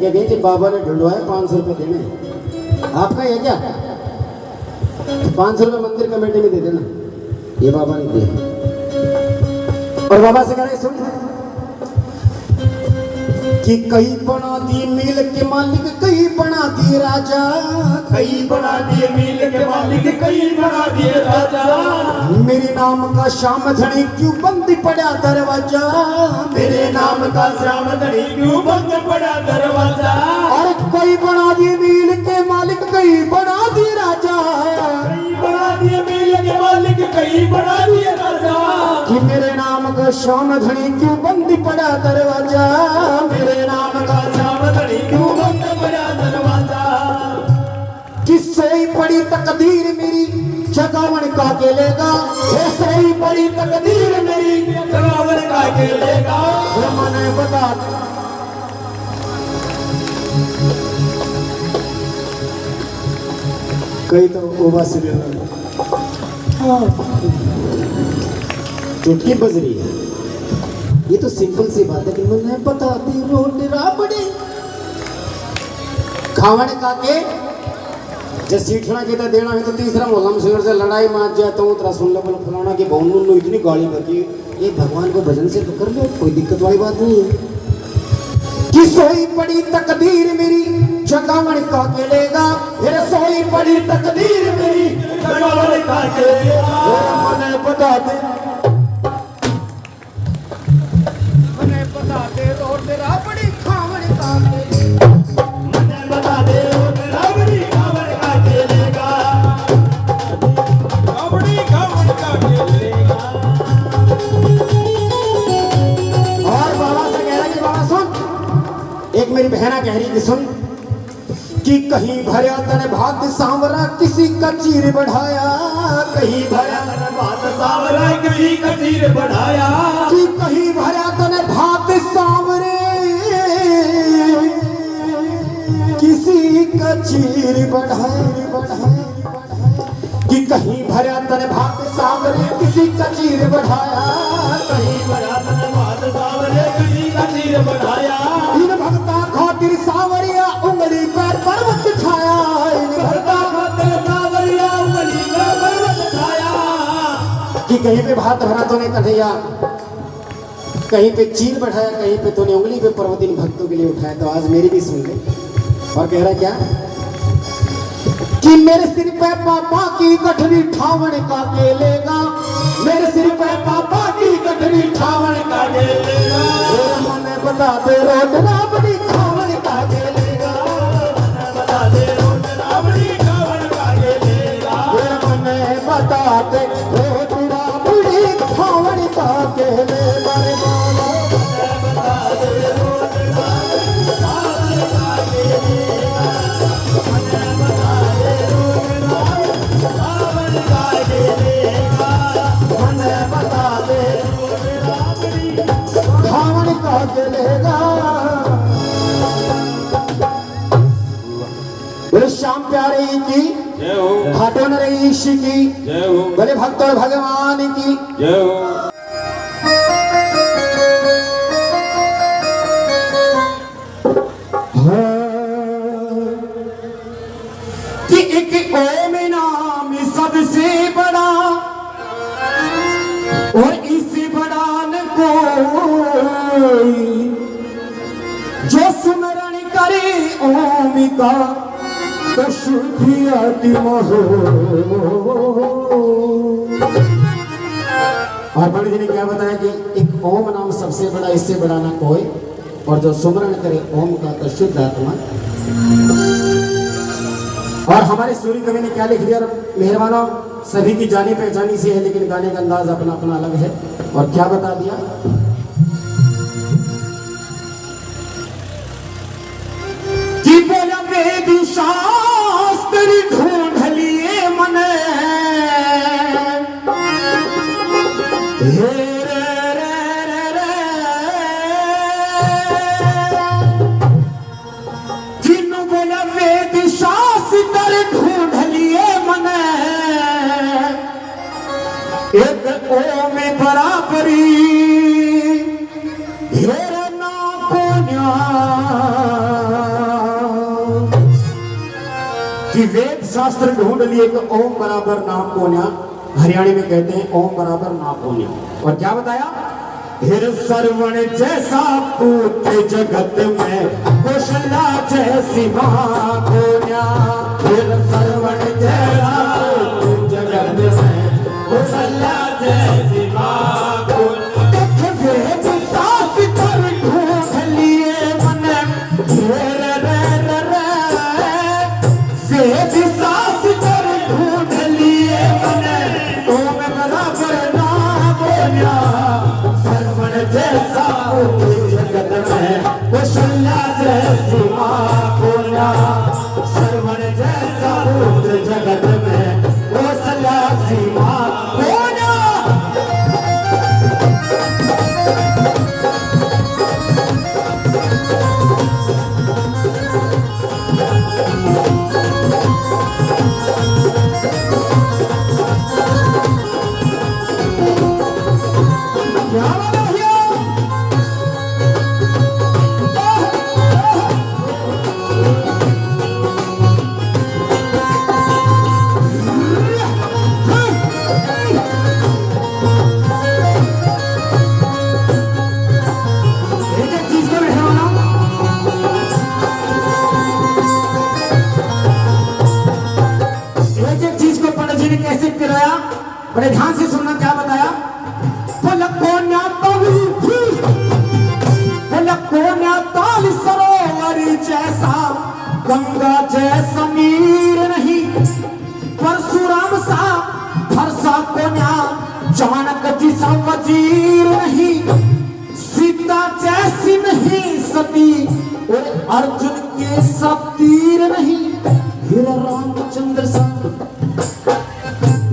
क्या कही कि बाबा ने ढूंढवाया 500 रुपये देने, आपका है क्या? 500 रुपये मंदिर कमेटी में दे देना, ये बाबा ने दिया। और बाबा से कह रहे सुन कि कई बना दिए मिल के मालिक, कई बना दिए राजा, कई बना दिए मिल के मालिक, कई बना दिए राजा। मेरे नाम का श्याम धनी क्यों बंद पड़ा दरवाजा, मेरे नाम का श्याम धनी क्यों बंद पड़ा दरवाजा। और कई बना दिए मिल के मालिक, कई बना दिए राजा, कई बना दिए मिल के मालिक, कई बना दिए राजा। कि मेरे नाम का श्याम धनी क्यों बंद पड़ा दरवाजा, मेरे नाम का श्याम धनी क्यों बंद पड़ा दरवाजा। कि सोई पड़ी तकदीर मेरी जगावन का के लेगा, ये सोई पड़ी तकदीर मेरी जगावन का के लेगा। मैंने बता कई तो ओबा से चुटकी बज रही है, ये तो सिंपल सी बात है कि मैंने बता दी रोट राबड़ी खावन का के जब सीठना के देना है तो तीसरा मोहल्ला सिंगर से लड़ाई मार जाता हूँ तेरा सुन लो बोलो फलाना की बहु इतनी गाली बची, ये भगवान को भजन से तो कर लो, कोई दिक्कत वाली बात नहीं है। कि सोई पड़ी तकदीर मेरी जगावन का के लेगा, फिर सोई पड़ी तकदीर मेरी जगावन का के लेगा। मैंने बता दे रोट राबड़ी खावन का के लेगा, मैंने बता दे रोट राबड़ी खावन का के लेगा, राबड़ी खावन का के लेगा। और बाबा से कह रहा कि बाबा सुन, एक मेरी बहना कह रही कि सुन कि कहीं भरा तने भात सांवरा किसी का चीर बढ़ाया, कहीं भरा तने भात सांवरा किसी का चीर बढ़ाया। कि कहीं भरा तने भात सांवरे किसी का चीर बढ़ाया, कि कहीं भरा तने भात सांवरे किसी का चीर बढ़ाया, कहीं भरा तने भात सांवरे किसी का चीर बढ़ाया। इन भक्ता खातिर सांवरिया उंगली पर पर्वत छाया, इन भक्ता खातिर सांवरिया उंगली पर पर्वत छाया। कि कहीं पे भात भरा तूने कन्हैया, कहीं पे चीर बढ़ाया, कहीं पे तूने उंगली पे पर्वत इन भक्तों के लिए उठाया, तो आज मेरी भी सुन ले। और कह रहा क्या कि मेरे सिर पे पापा की गठरी ठावन का के लेगा, मेरे सिर पे पापा की गठरी ठावन का के लेगा। मैंने बता दे रोट राबड़ी खावन का के लेगा, मैंने बता दे रोट राबड़ी खावन का के लेगा। मैंने बता दे रोट राबड़ी खावन का के लेगा। मैंने बता दे रोट राबड़ी खावन का के लेगा, मैंने बता दे रोट राबड़ी खावन का के लेगा, मैंने बता दे रोट राबड़ी खावन का के लेगा। बोले श्याम प्यारे की जय हो, घाटों नरेश की जय हो, बोले भक्त और भगवान की जय हो। कि एक ओम नाम सबसे बड़ा और इससे बड़ा न कोई, जो सुमरण करे ओम का तो शुद्धि आत्मा हो। और पंडित जी ने क्या बताया कि एक ओम नाम सबसे बड़ा, इससे बड़ा ना कोई, और जो सुमरण करे ओम का तो शुद्ध आत्मा। और हमारे सूर्य कवि ने क्या लिख दिया, मेहरबानों सभी की जानी पहचानी से है, लेकिन गाने का अंदाज अपना अपना अलग है। और क्या बता दिया कि बोला वेद शास्त्र ढूंढ लिए मन, हे रे रे रे रे, जिन्हों बोला वेद शास्त्र ढूंढ लिए मन, एक ओम बराबरी हेरा ना को न्याय। कि वेद शास्त्र ढूंढ लिए कि ओम बराबर नाम कोन्या, हरियाणी में कहते हैं ओम बराबर नाम कोन्या। और क्या बताया, फिर सरवण जैसा पूत जगत में कौशल्या जैसी मां कोन्या, फिर सरवण जैसा पूत जगत में कौशल्या जैसी मां कोन्या। देख वेद शास्त्र ढूंढ लिए मन घेर रे रे रे, वेद शास्त्र ढूंढ लिए मन ओम बराबर नाम कोन्या, सरवण जैसा जगत में कौशल्या जैसी मां कोन्या, सरवण जैसा पुत्र जगत में कौशल्या सी मां कोन्या। क्या बात है भैया? एक चीज को रहना, एक चीज को पंडित जी ने कैसे कराया, बड़े ध्यान से सुनना। क्या बताया, कोन्या ताल सरोवर जैसा, गंगा जैसा नीर नहीं, परशुराम सा फरसा कोन्या, चाणक जैसा वजीर नहीं, सीता जैसी नहीं सती, और अर्जुन के सा तीर नहीं, फिर रामचंद्र सा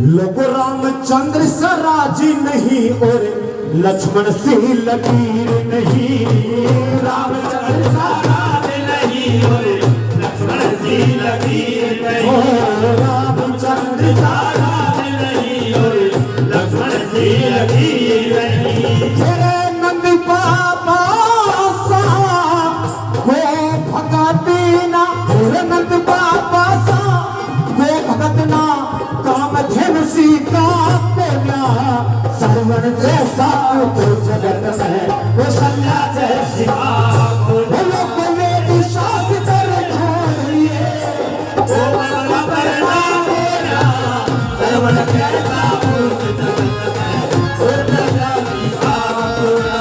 लोग रामचंद्र सा राजी नहीं, और लक्ष्मण से लकीर नहीं, रामचंद्र सा राजी नहीं, और लक्ष्मण से लकीर नहीं, रामचंद्र सा राजी नहीं, और लक्ष्मण से लकीर नहीं। तेरे नंद बाबा सा वो भगत ना, तेरे नंद बाबा सा वो भगत ना, कामधेनु सीता कोन्या, सरवण जैसा पुत्र जगत में कौशल्या जैसी मां कोन्या, वेद शास्त्र ढूंढ लिए ओम बराबर नाम कोन्या, सरवण जैसा पुत्र जगत में कौशल्या जैसी मां कोन्या,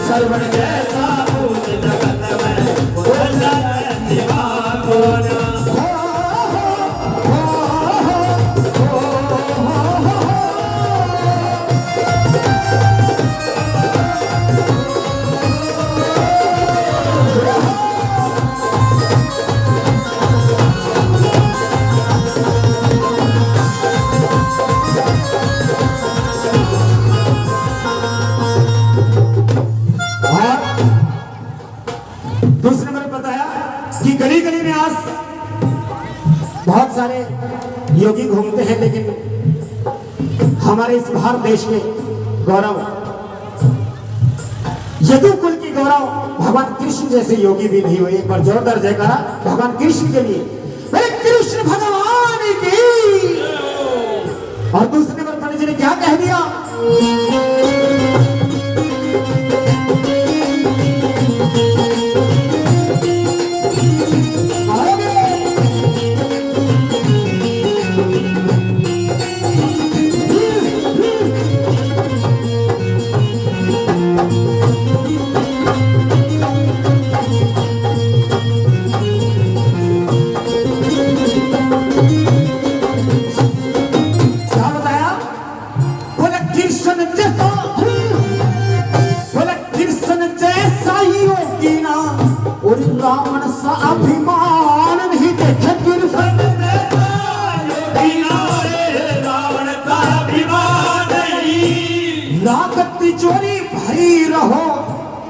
सरवण जैसा पुत्र जगत में कौशल्या जैसी मां कोन्या। दूसरे मैंने बताया कि गली गली में आज बहुत सारे योगी घूमते हैं, लेकिन हमारे इस भारत देश के गौरव यदु कुल की गौरव भगवान कृष्ण जैसे योगी भी नहीं हुए। एक बार जोरदार जयकारा भगवान कृष्ण के लिए, मेरे कृष्ण भगवान की। और दूसरे नंबर पंडित जी ने क्या कह दिया, रावण सा अभिमान नहीं देखे कृष्ण, रावण का अभिमान नहीं, लागत तिजोरी भरी रहो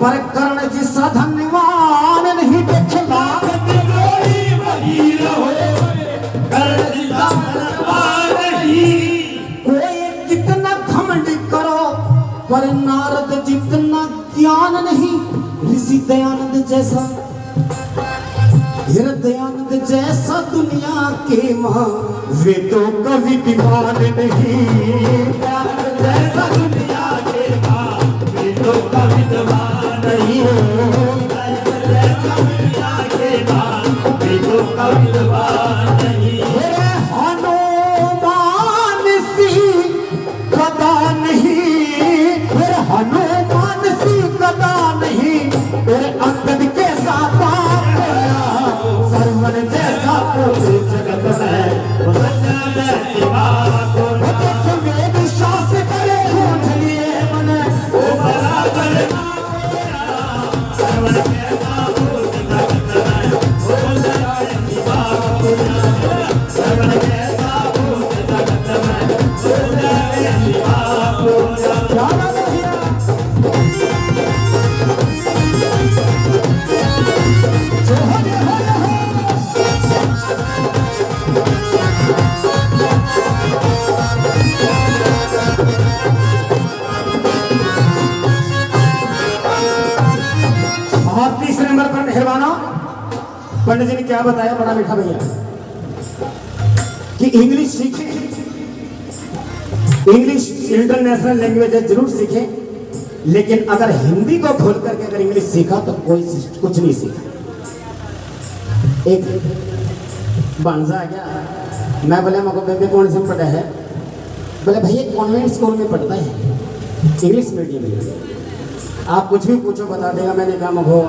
पर कर्ण जिसा धन्यवान नहीं देखे, लागत तिजोरी भरी रहो कर्ण जिसा धन्यवान नहीं। कोई कितना घमंड करो पर नारद जितना ज्ञान नहीं, ऋषि दयानंद जैसा दयानंद जैसा दुनिया के माँ वे तो कभी दीवान नहीं। दयानंद जैसा दुनिया के माँ वे तो कभी दीवान नहीं। दयानंद जैसा दुनिया के माँ वे तो कभी दीवान नहीं। मेरे हनुमान सी गदा नहीं, मेरे हनुमान सी गदा नहीं, मेरे अंगद के साथ सरवन जैसा पूरे जगत में वो सच्चा जैसी बात को ना देखो वेद शास्त्र करे ढूंढ लिए मने वो बराबर ना होना। सरवन कैसा भूत जगत में वो सच्चा जैसी बात को ना। सरवन कैसा भूत जगत में वो सच्चा जैसी बात को ना। जाना भैया जो हो गया हो गया हो। और तीसरे नंबर पर मेहरबानों पंडित जी ने क्या बताया बड़ा मीठा भैया कि इंग्लिश सीखें, इंग्लिश इंटरनेशनल लैंग्वेज है, जरूर सीखें, लेकिन अगर हिंदी को खोल करके अगर इंग्लिश सीखा तो कोई कुछ नहीं सीखा। एक बांझा आ गया, मैं बोले मको बेबे कौन से में पढ़ा है? बोले भैया कॉन्वेंट स्कूल में पढ़ता है, इंग्लिश मीडियम में। आप कुछ भी पूछो बता देगा। मैंने कहा मको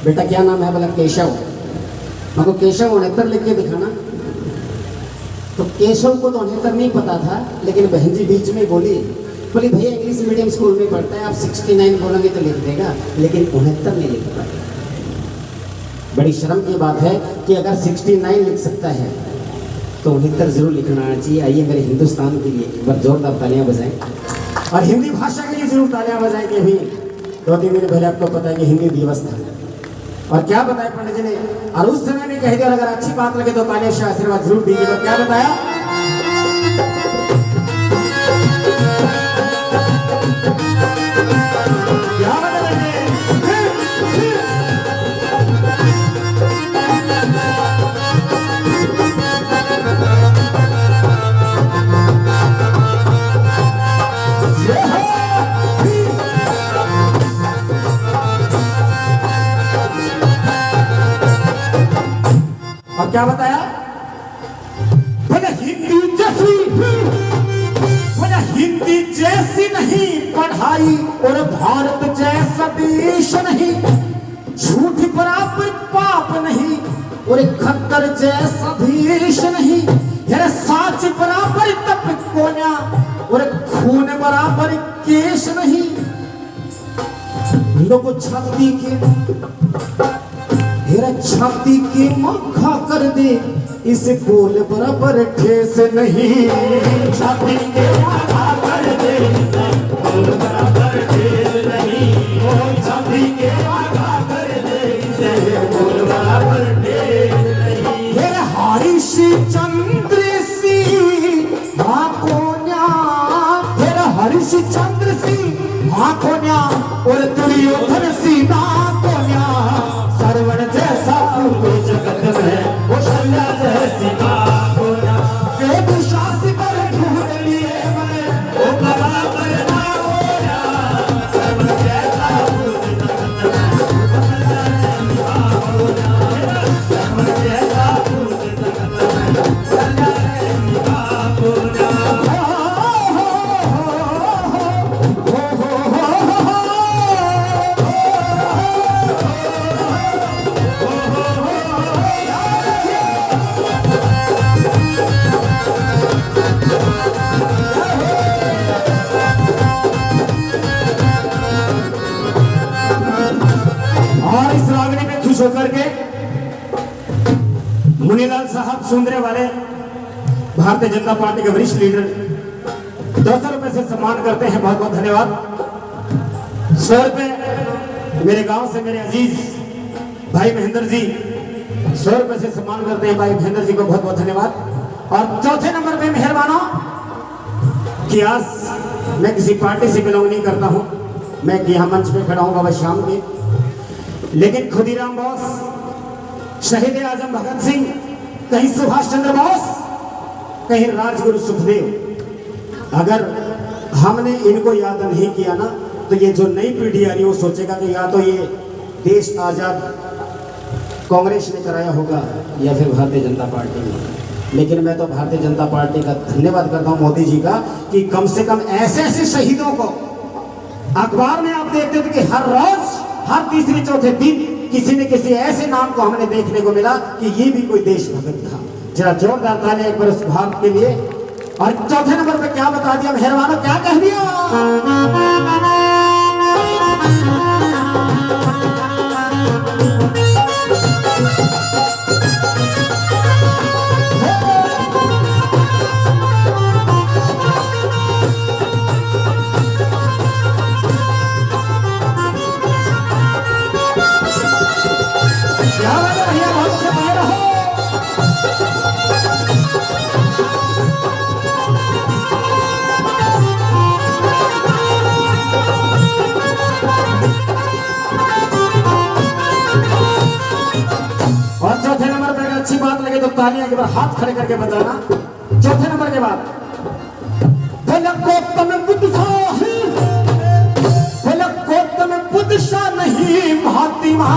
बेटा क्या नाम है? बोला केशव। मको केशव 69 लिख के दिखाना। तो केशव को तो 69 नहीं पता था, लेकिन बहन जी बीच में बोली भैया इंग्लिश मीडियम स्कूल में पढ़ता है, आप 69 बोलेंगे तो लिख देगा, लेकिन 69 नहीं लिख पाता। बड़ी शर्म की बात है कि अगर 69 लिख सकता है तो 69 जरूर लिखना आना चाहिए। आइए मेरे हिंदुस्तान के लिए एक बार जोरदार तालियां बजाएं और हिंदी भाषा के लिए जरूर तालियां बजाएंगे। भी 2-3 दिन पहले आपको पता है कि हिंदी दिवस था, और क्या बताया पंडित जी ने, और उस समय में कह दिया और अगर अच्छी बात लगे तो तालियां से आशीर्वाद जरूर दीजिए। तो क्या बताया? क्या बताया? और क्या बताया? बोले हिंदी जैसी नहीं पढ़ाई और भारत जैसा देश नहीं, झूठ बराबर पाप नहीं और खत्तर जैसा देश नहीं, यार साच बराबर तप कोना और खून बराबर केश नहीं। लोगों छाती के मखा कर दे, इसे बोल बराबर ठेस नहीं। छाती के मखा कर दे, इसे बोल बराबर ठेस नहीं। ओ छाती के मखा कर दे, इसे बोल बराबर ठेस नहीं। मेरे हरीश चंद्र सी आंखों, मेरा हरीश चंद्र सी आंखों और दुर्योधन सी नाकों, सरवण जैसा पूरे जगत में वो शल्या जैसी बात को ना। वेद शास्त्र पर ढूंढ लिए मैंने वो बराबर ना होना। सर्व जैसा पूरे जगत में वो शल्या जैसी बात को ना। सर्व जैसा पूरे जगत में वो शल्या जैसी बात को ना। और इस रागनी में खुश होकर के मुनीलाल साहब सुंदरे वाले भारतीय जनता पार्टी के वरिष्ठ लीडर 200 रुपए से सम्मान करते हैं। बहुत बहुत धन्यवाद। 100 रुपए मेरे गांव से मेरे अजीज भाई महेंद्र जी 100 रुपए से सम्मान करते हैं भाई महेंद्र जी को, बहुत बहुत धन्यवाद। और चौथे नंबर पे मेहरबानों कि आज मैं किसी पार्टी से बिलोंग नहीं करता हूं, मैं यहाँ मंच पे खड़ा हूँ बाबा शाम के, लेकिन खुदीराम बॉस शहीद आजम भगत सिंह, कहीं सुभाष चंद्र बोस, कहीं राजगुरु सुखदेव। अगर हमने इनको याद नहीं किया ना तो ये जो नई पीढ़ी आ रही है वो सोचेगा कि या तो ये देश आजाद कांग्रेस ने कराया होगा या फिर भारतीय जनता पार्टी ने। लेकिन मैं तो भारतीय जनता पार्टी का धन्यवाद करता हूं मोदी जी का कि कम से कम ऐसे ऐसे शहीदों को अखबार में आप देखते थे कि हर रोज हर तीसरे चौथे दिन किसी न किसी ऐसे नाम को हमने देखने को मिला कि ये भी कोई देशभक्त था। जरा जोरदार तालियां एक बार उस भारत के लिए। और चौथे नंबर पे क्या बता दिया मेहरबानों, क्या कह दिया? क्या बात है भैया, बहुत अच्छे बने रहो। और चौथे नंबर पे अगर अच्छी बात लगे तो तालियां के बाद हाथ खड़े करके बताना। चौथे नंबर के बाद बुद्ध शाह नहीं महात्मा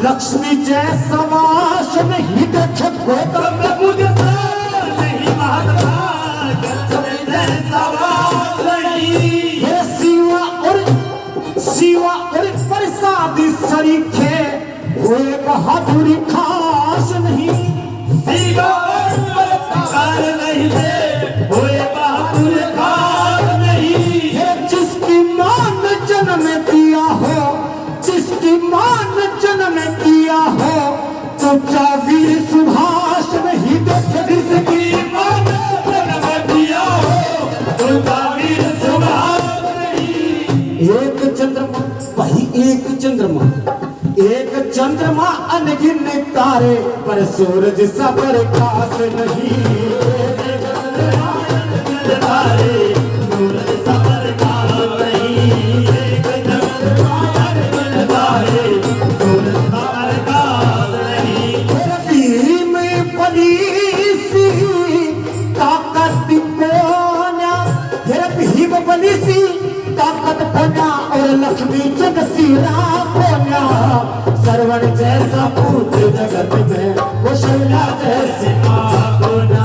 लक्ष्मी जैसा वाश नहीं देखे गौतम बुद्ध नहीं महात्मा लक्ष्मी जैसा वाश नहीं। ये शिवा और प्रसादी सरीखे हुए बहादुरी खास नहीं। शिवा और प्रसाद नहीं से हुए बहादुरी खास नहीं। ये जिसकी मान जन्म दिया हो, जिसकी मान जन्म दिया हो तो क्या वीर सुभाष नहीं देखे। जिसकी मान जन्म दिया हो तो क्या वीर सुभाष नहीं। एक चंद्रमा वही एक चंद्रमा अनगिन तारे पर सूरज सा प्रकाश नहीं। तारे सूरज सा प्रकाश नहीं। एक चंद्रमा अनगिन तारे सूरज सा प्रकाश नहीं। भीम बलीसी ताकत पोना, भीम बलीसी ताकत पोना और लक्ष्मी चंद सीरा पोना। सरवण जैसा पुत्र जगत में कौशल्या जैसी मां पोना।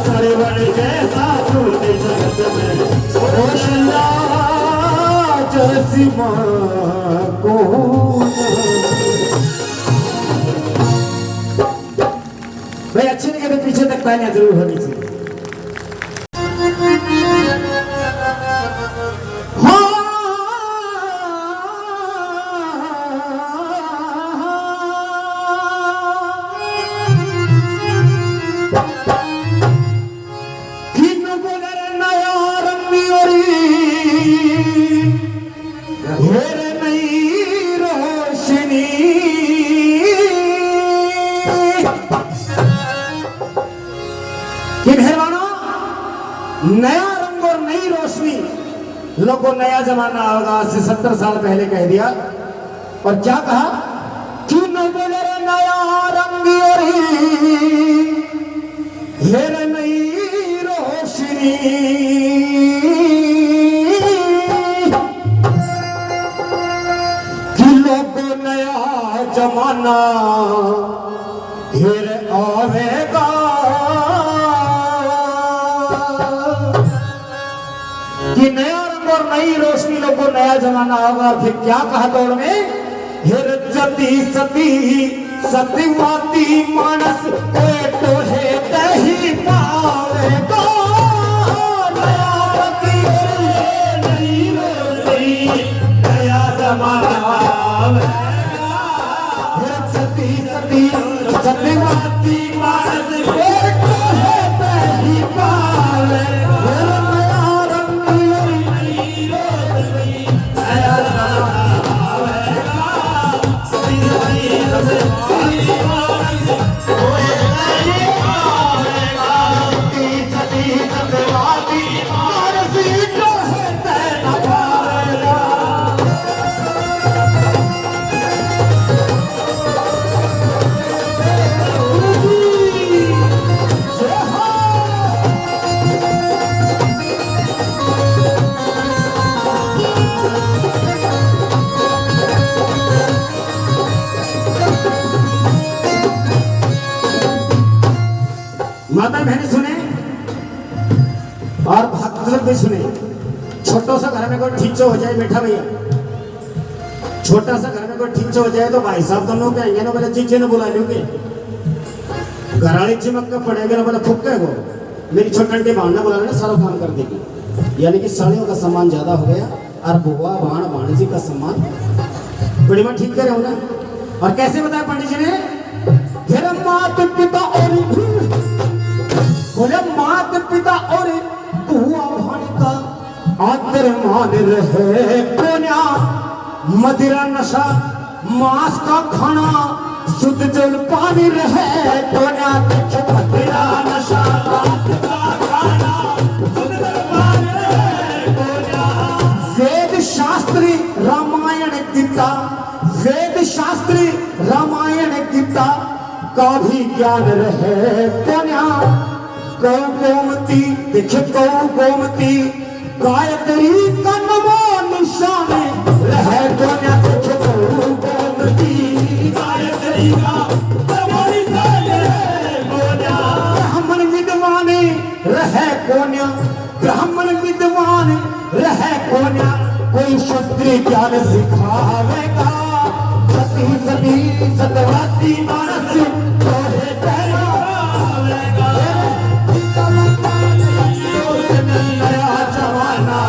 सरवण जैसा पुत्र जगत में कौशल्या जैसी मां को। भाई अच्छी नहीं कहते, पीछे तक तालियां जरूर होनी चाहिए। नया रंग और नई रोशनी, लोगों नया जमाना होगा। आज से 70 साल पहले कह दिया। और क्या कहा कि नया रंग और नई रोशनी। कि लोगों नया जमाना फिर आवेगा। कि नया रंग और नई रोशनी, लोगों नया जमाना होगा। फिर क्या कहा दौड़ में, हिर जती सती सतीवाती मानस तो है दही पावेगा। नया रंग नई रोशनी नया जमाना आवेगा। हिर जती सती सतीवाती मानस तो है दही पावेगा। नया माता बहने सुने और भक्त भी सुने। छोटा सा घर में कोई ठीचो हो जाए बैठा भैया, छोटा सा घर में कोई ठीचो हो जाए तो भाई साहब दोनों कहेंगे ना बोले चीचे ने बुला लोगे, घराड़ी चिमक कर पड़ेगा ना बोले फुक्के को मेरी छोटी भावना बुला लेना सारा काम कर देगी। यानी कि साड़ियों का सम्मान ज्यादा हो गया और बुआ भाण भाणजी का सम्मान बड़ी बात ठीक करे होना। और कैसे बताया पंडित जी ने, फिर मात पिता और बोले मात पिता और बुआ भाणी का आदर मान रहे कोन्या, मदिरा नशा मांस का खाना शुद्ध जल पानी रहे कोन्या, मदिरा नशा मांस का खाना शुद्ध जल पानी रहे कोन्या। वेद शास्त्री रामायण गीता, वेद शास्त्री रामायण गीता का भी ज्ञान रहे कोन्या, गौ गोमती देखे गौ गोमती गायत्री का नमो निशान रहे कोन्या, देखे गौ गोमती गायत्री का नमो निशान रहे कोन्या। ब्राह्मण विद्वान रहे कोन्या, ब्राह्मण विद्वान रहे कोन्या, कोई क्षत्रिय ज्ञान सिखावेगा, सती सती सतवासी मानस तोहे पहनावेगा। नया जमाना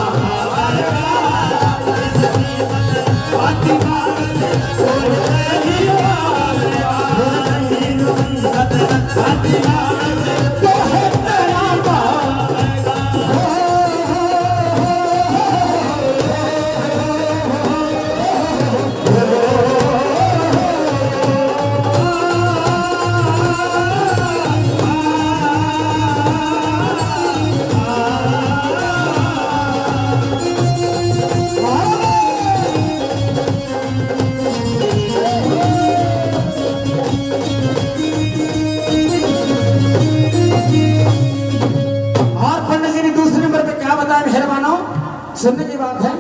सुनने की बात है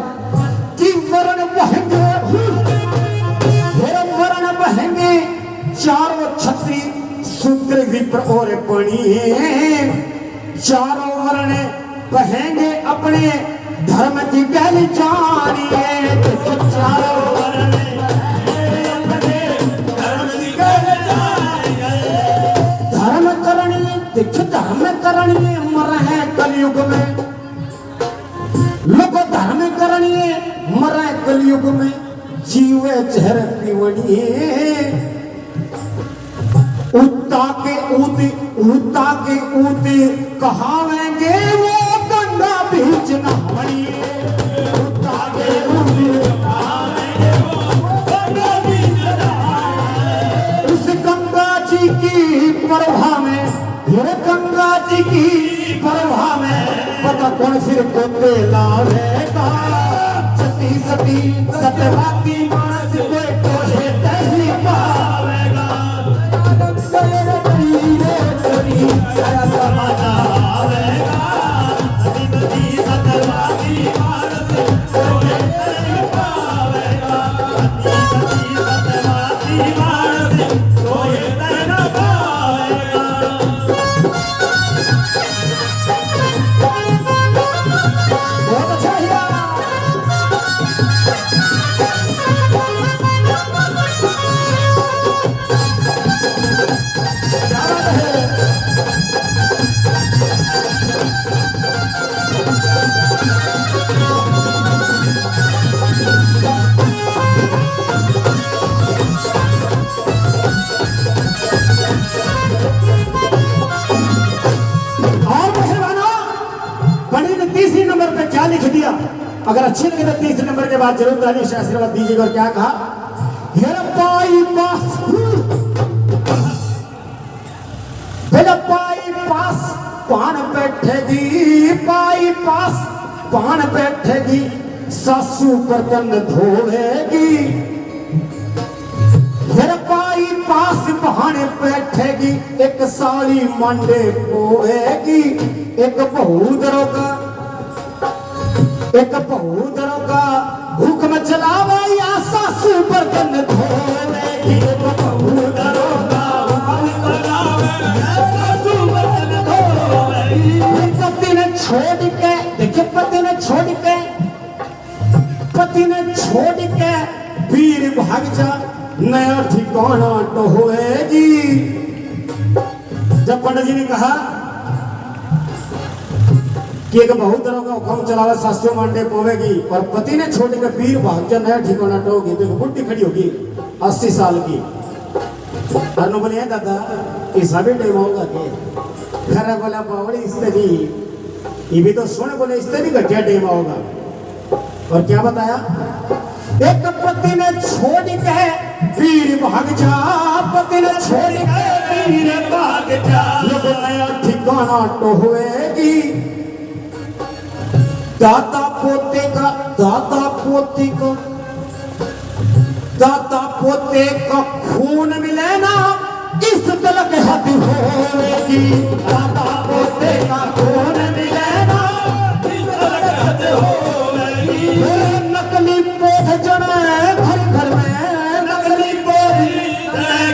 कि वर्ण बहेंगे, वर्ण बहेंगे चारों छत्री शूद्र विप्र और बणिए, चारों वर्ण बहेंगे अपने धर्म की गल जानिए, चारों वर्ण अपने धर्म की गल जानिए। धर्म करणी देख धर्म करणी मर है कलयुग में, लोग धर्म करनिए मरा कलयुग में, जीवे जहर पीवनिए, उता के ऊती कहावेंगे वो गंगा बीच नहानिए, उता के ऊती कहावेंगे वो गंगा बीच नहानिए। उस गंगा जी की प्रभा में, ये गंगा जी की प्रभा में पता कौन सिर को लावेगा, सती सती सत्यवादी मानस कोई तोहे नहीं पावेगा। सारा जमाना आवेगा, सती सती सत्यवादी मानस कोई नहीं पावेगा, सती सती सत्यवादी मानस कोई नहीं पावेगा। बहुत अच्छा हिया। क्या बात है? तीसरी नंबर पे क्या लिख दिया, अगर अच्छे लगे तो तीसरे नंबर के बाद जरूर ताली से आशीर्वाद दीजिएगा। और क्या कहा, बैठेगी पाई पास पान बैठेगी सासू बर्तन धोएगी फिर पाई पास बहाने बैठेगी एक साली मंडे पोएगी एक बहू दरोगा हुक्म चलावे या सासू बर्तन धोएगी एक बहू दरोगा हुक्म चलावे या सासू बर्तन धोएगी। पति ने छोड़ के देखिए पति ने छोड़ के वीर भाग जा नया ठिकाना टहोएगी। जब पंडित जी ने कहा कि एक बहुत तरह का हुक्म चलावा सासू मंडे पोवेगी और पति ने छोड़ के वीर भाग जा नया ठिकाना टहोगी तो एक बुढ़ी खड़ी होगी 80 साल की। अनु बोले दादा ऐसा भी टाइम होगा के घर बोला बावड़ी इससे भी ये भी तो सुन बोले इससे भी घटिया टाइम होगा। और क्या बताया एक पति ने छोड़ के वीर भाग जा पति ने छोड़ के वीर भाग जा नया ठिकाना टहोएगी। दादा पोते का खून मिले ना इस तलक हद होएगी। दादा पोते का खून मिले ना इस तलक हद होएगी। नकली पोत जने घर में नकली पोत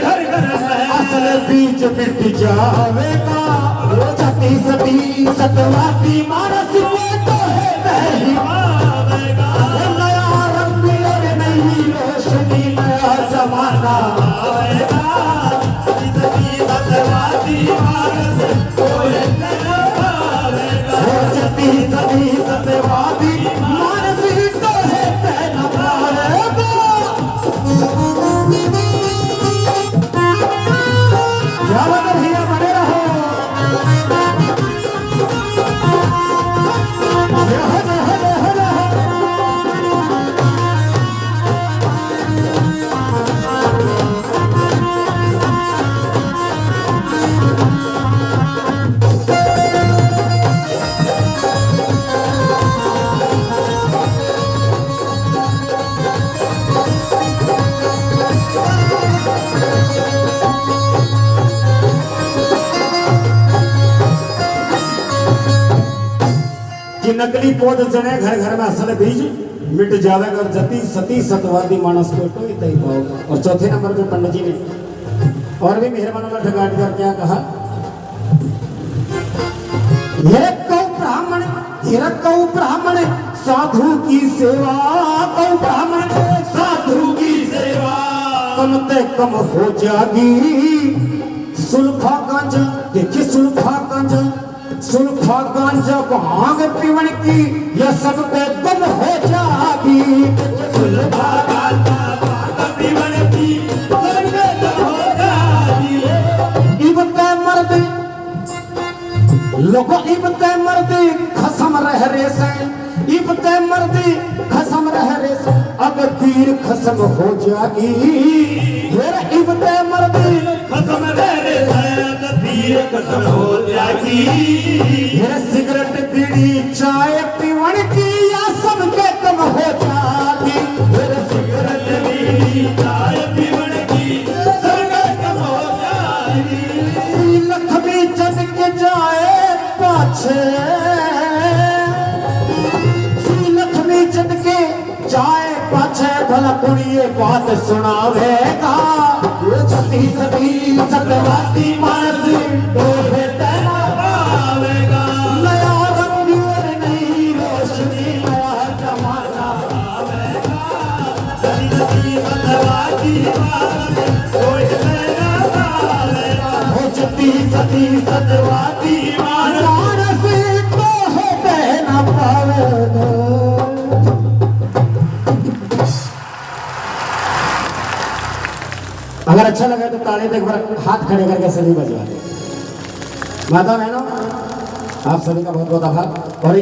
घर में असल बीज मिट जावेगा। सती सतवाती मानस तो है पहली आवेगा। नया रंग और नई रोशनी नया जमाना आवेगा। सती सतवाती मानस तो है पहली आवेगा। सती सतवाती मानस तो है पहला आवेगा। क्या बात भैया बने रहो। कि नकली पौध जने घर में असल बीज मिट जावेगा और जति सती सतवादी मानस को तो ही पाओगा। और चौथे नंबर जो पंडित जी ने और भी मेहरबान ठगाट कर क्या कहा कौ ब्राह्मण साधु की सेवा कौ ब्राह्मण साधु की सेवा कम ते कम हो जागी। सुल्फा गांजा देखिए सुल्फा गांजा भांग पीवन की यह सब पे दम हो जागी। सुल्फा गांजा भांग पीवन की सब पे दम हो जागी। इबते मर्दी खसम रह रे से इबते मर्दी खसम रह रे से अब तीर खसम हो जागी। इबते मर्दी खसम रह रे से तीर खसम हो जागी। सिगरेट बीड़ी चाय पीवन की या सबके कम हो जागी। सिगरेट बीड़ी चाय पीवन की सबके कम हो जागी। लक्ष्मी चटक जाए पाछे लक्ष्मी चटके जाए पाछे भला कुड़िए बात सुनावेगा। सती सतवाती मानस तो है तेरा आवेगा। नया रंग और नई रोशनी नया जमाना आवेगा। सती सतवाती मानस तो है तेरा आवेगा। सती सतवाती मानस तो है तेरा पावेगा। अगर अच्छा लगे तो ताली देख बार हाथ खड़े करके सभी बजवा दे। माता बहनों आप सभी का बहुत बहुत आभार। और